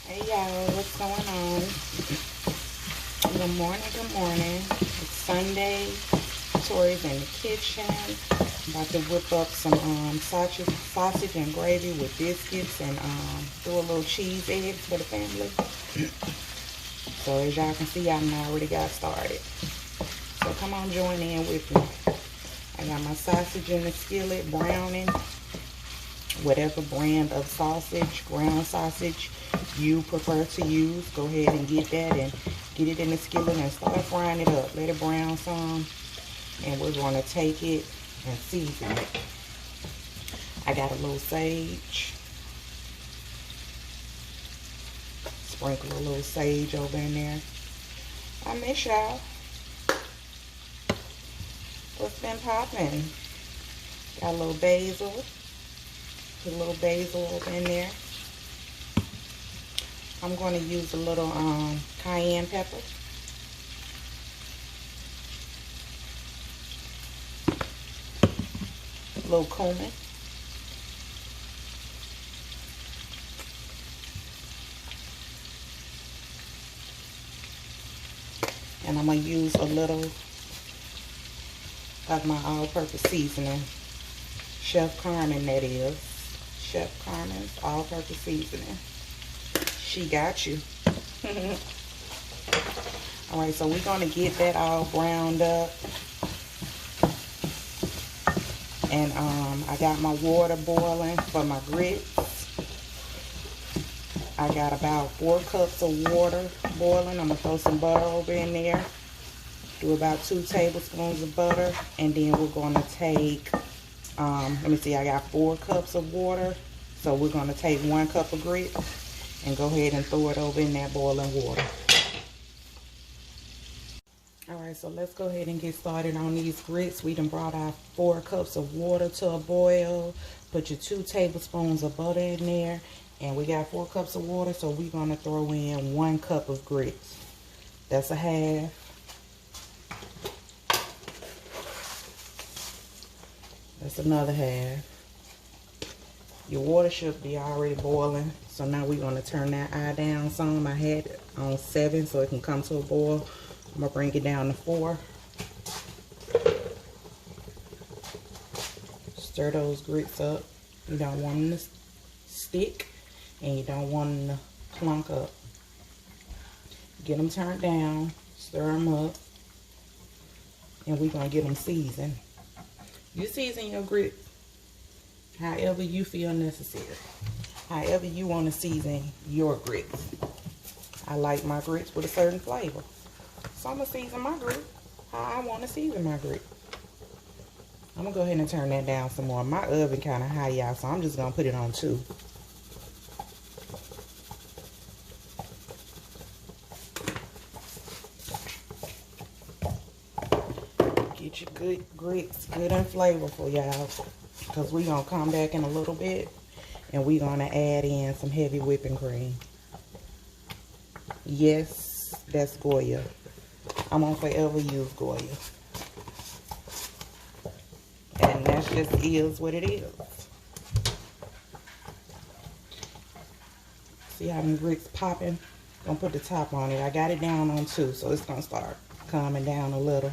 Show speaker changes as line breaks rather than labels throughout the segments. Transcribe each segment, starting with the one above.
Hey y'all, what's going on? Good morning, good morning. It's Sunday. Tori's in the kitchen. I'm about to whip up some sausage and gravy with biscuits and do a little cheese eggs for the family. So as y'all can see, I already got started. So come on, join in with me. I got my sausage in the skillet browning. Whatever brand of sausage, ground sausage you prefer to use, go ahead and get that and get it in the skillet and start frying it up. Let it brown some, and we're going to take it and season it. I got a little sage. Sprinkle a little sage over in there. I miss y'all. What's been popping? Got a little basil. Put a little basil over in there. I'm going to use a little cayenne pepper. A little cumin. And I'm going to use a little of my all-purpose seasoning. Chef Carmen, that is. Chef Carmen's all-purpose seasoning. She got you. Alright, so we're going to get that all browned up. And I got my water boiling for my grits. I got about 4 cups of water boiling. I'm going to throw some butter over in there. Do about 2 tablespoons of butter. And then we're going to take, let me see, I got 4 cups of water. So we're going to take 1 cup of grits and go ahead and throw it over in that boiling water. Alright, so let's go ahead and get started on these grits. We done brought our 4 cups of water to a boil. Put your 2 tablespoons of butter in there. And we got 4 cups of water, so we're going to throw in 1 cup of grits. That's a half. That's another half. Your water should be already boiling. So now we're going to turn that eye down some. I had it on 7 so it can come to a boil. I'm going to bring it down to 4. Stir those grits up. You don't want them to stick and you don't want them to clunk up. Get them turned down. Stir them up. And we're going to get them seasoned. You season your grits however you feel necessary. However you want to season your grits. I like my grits with a certain flavor. So I'm going to season my grits how I want to season my grits. I'm going to go ahead and turn that down some more. My oven kind of high, y'all, so I'm just going to put it on 2. Get your good grits, good and flavorful, y'all. Because we're going to come back in a little bit and we're going to add in some heavy whipping cream. Yes, that's Goya. I'm going to forever use Goya. And that just is what it is. See how them grits popping? Gonna put the top on it. I got it down on 2, so it's gonna start calming down a little.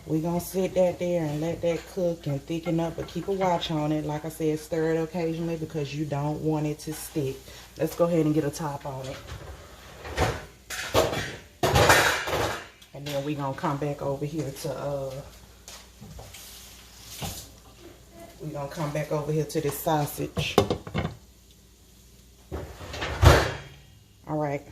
We're gonna sit that there and let that cook and thicken up, but keep a watch on it. Like I said, stir it occasionally because you don't want it to stick. Let's go ahead and get a top on it. And then we're gonna come back over here to this sausage. Alright.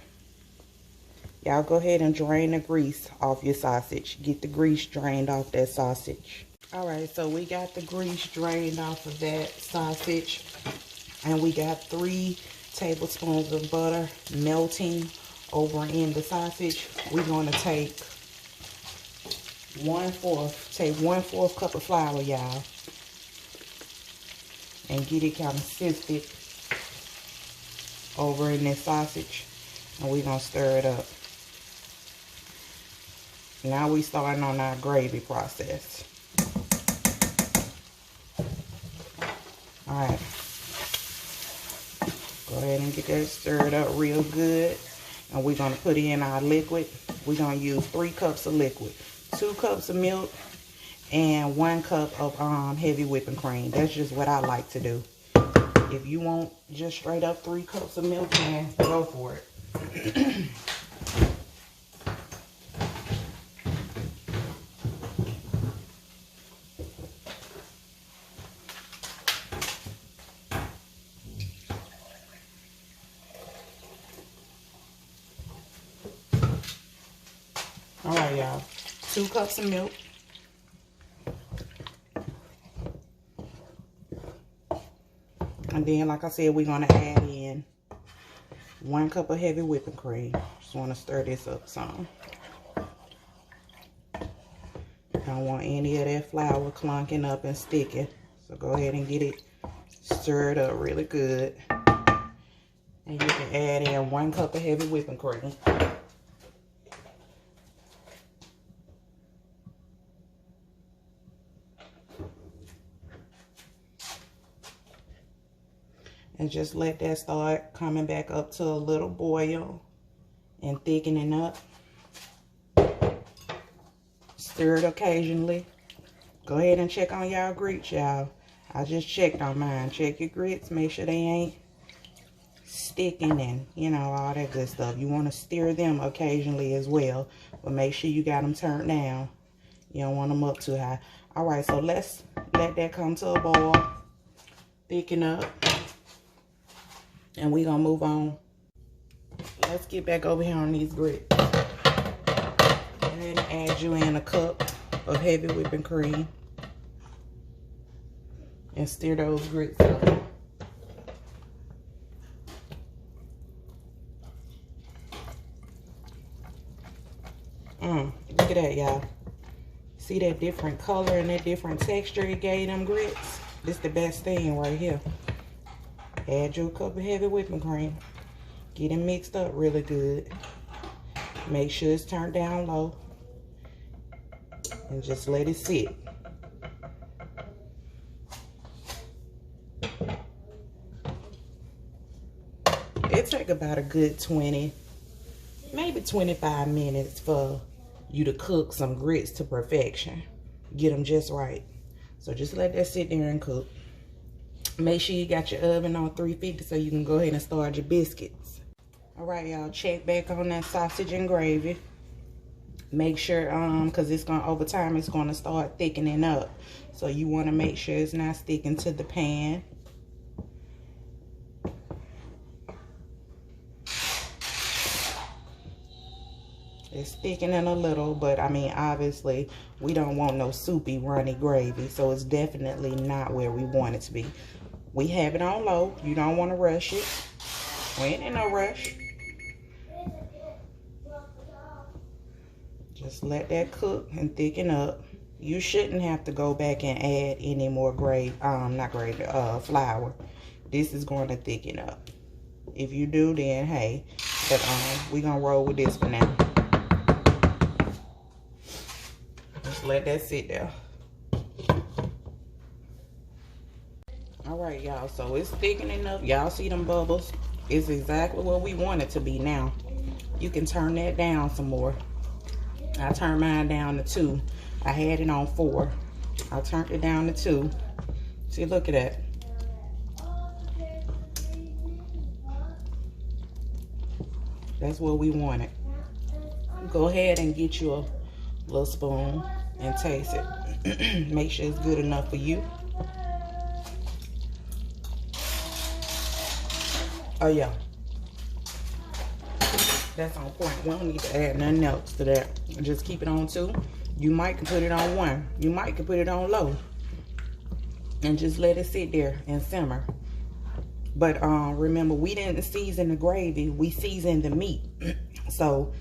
Y'all go ahead and drain the grease off your sausage. Get the grease drained off that sausage. Alright, so we got the grease drained off of that sausage. And we got 3 tablespoons of butter melting over in the sausage. We're going to take 1/4 cup of flour, y'all. And get it kind of sifted over in this sausage. And we're going to stir it up. Now we starting on our gravy process. Alright. Go ahead and get that stirred up real good. And we're going to put in our liquid. We're going to use 3 cups of liquid, 2 cups of milk, and 1 cup of heavy whipping cream. That's just what I like to do. If you want just straight up 3 cups of milk, then go for it. All right, y'all. 2 cups of milk. And then, like I said, we're going to add in 1 cup of heavy whipping cream. Just want to stir this up some. Don't want any of that flour clunking up and sticking. So go ahead and get it stirred up really good. And you can add in 1 cup of heavy whipping cream. And just let that start coming back up to a little boil and thickening up. Stir it occasionally. Go ahead and check on y'all grits, y'all. I just checked on mine. Check your grits. Make sure they ain't sticking and, you know, all that good stuff. You want to stir them occasionally as well. But make sure you got them turned down. You don't want them up too high. All right, so let's let that come to a boil. Thicken up. And we're going to move on. Let's get back over here on these grits. Go ahead and add you in a cup of heavy whipping cream. And stir those grits up. Look at that, y'all. See that different color and that different texture it gave them grits? This the best thing right here. Add your cup of heavy whipping cream. Get it mixed up really good. Make sure it's turned down low. And just let it sit. It take about a good 20, maybe 25 minutes for you to cook some grits to perfection. Get them just right. So just let that sit there and cook. Make sure you got your oven on 350 so you can go ahead and start your biscuits. All right, y'all, check back on that sausage and gravy. Make sure, because it's going to, over time, it's going to start thickening up. So you want to make sure it's not sticking to the pan. It's thickening a little, but I mean, obviously, we don't want no soupy, runny gravy. So it's definitely not where we want it to be. We have it on low. You don't want to rush it. We ain't in no rush. Just let that cook and thicken up. You shouldn't have to go back and add any more flour. This is going to thicken up. If you do, then hey, but we're gonna roll with this for now. Just let that sit there. All right, y'all, so it's thickening up. Y'all see them bubbles? It's exactly what we want it to be now. You can turn that down some more. I turned mine down to 2. I had it on 4. I turned it down to 2. See, look at that. That's what we wanted. Go ahead and get you a little spoon and taste it. Make sure it's good enough for you. Oh yeah, that's on point. We don't need to add nothing else to that. Just keep it on 2. You might can put it on 1. You might can put it on low. And just let it sit there and simmer. But remember, we didn't season the gravy. We seasoned the meat. So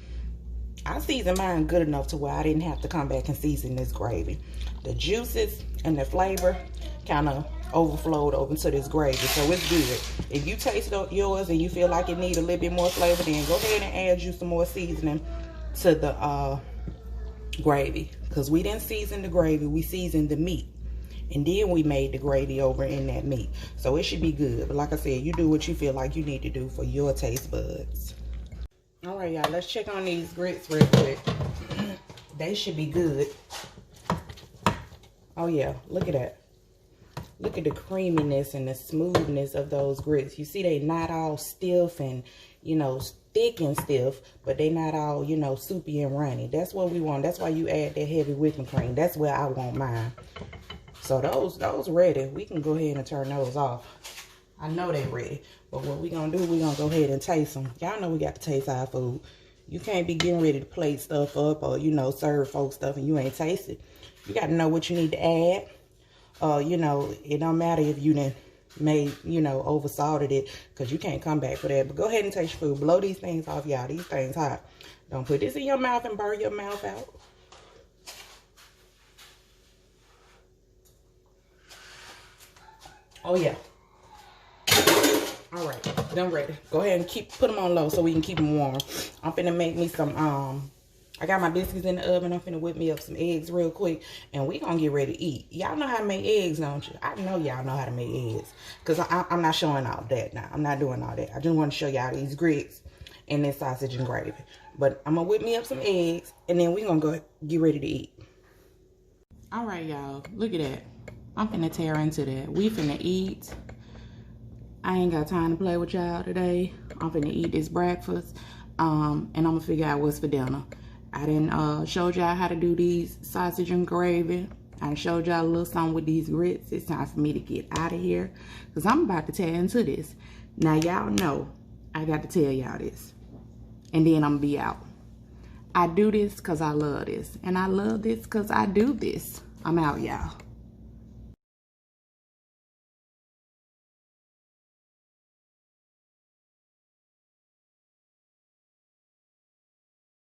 I seasoned mine good enough to where I didn't have to come back and season this gravy. The juices and the flavor kind of overflowed over to this gravy, so it's good. If you taste yours and you feel like it needs a little bit more flavor, then go ahead and add you some more seasoning to the gravy, because we didn't season the gravy, we seasoned the meat. And then we made the gravy over in that meat. So it should be good. But like I said, you do what you feel like you need to do for your taste buds. All right, y'all, let's check on these grits real quick. They should be good. Oh yeah, look at that. Look at the creaminess and the smoothness of those grits. You see, they not all stiff and, you know, thick and stiff, but they not all, you know, soupy and runny. That's what we want. That's why you add that heavy whipping cream. That's where I want mine. So those ready. We can go ahead and turn those off. I know they ready. But what we gonna do, we gonna go ahead and taste them. Y'all know we got to taste our food. You can't be getting ready to plate stuff up or, you know, serve folks stuff and you ain't taste it. You got to know what you need to add. You know, it don't matter if you done made, you know, over salted it, because you can't come back for that. But go ahead and taste your food. Blow these things off, y'all. These things hot. Don't put this in your mouth and burn your mouth out. Oh yeah. All right, done ready. Go ahead and put them on low so we can keep them warm. I'm finna make me some I got my biscuits in the oven. I'm finna whip me up some eggs real quick, and we gonna get ready to eat. Y'all know how to make eggs, don't you? I know y'all know how to make eggs, because I'm not showing all that now. I'm not doing all that. I just want to show y'all these grits and this sausage and gravy. But I'm gonna whip me up some eggs, and then we gonna go get ready to eat. All right, y'all, look at that. I'm finna tear into that. We finna eat. I ain't got time to play with y'all today. I'm finna eat this breakfast, and I'm gonna figure out what's for dinner. I done showed y'all how to do these sausage and gravy. I done showed y'all a little something with these grits. It's time for me to get out of here, because I'm about to tear into this. Now, y'all know I got to tell y'all this, and then I'm gonna be out. I do this because I love this, and I love this because I do this. I'm out, y'all.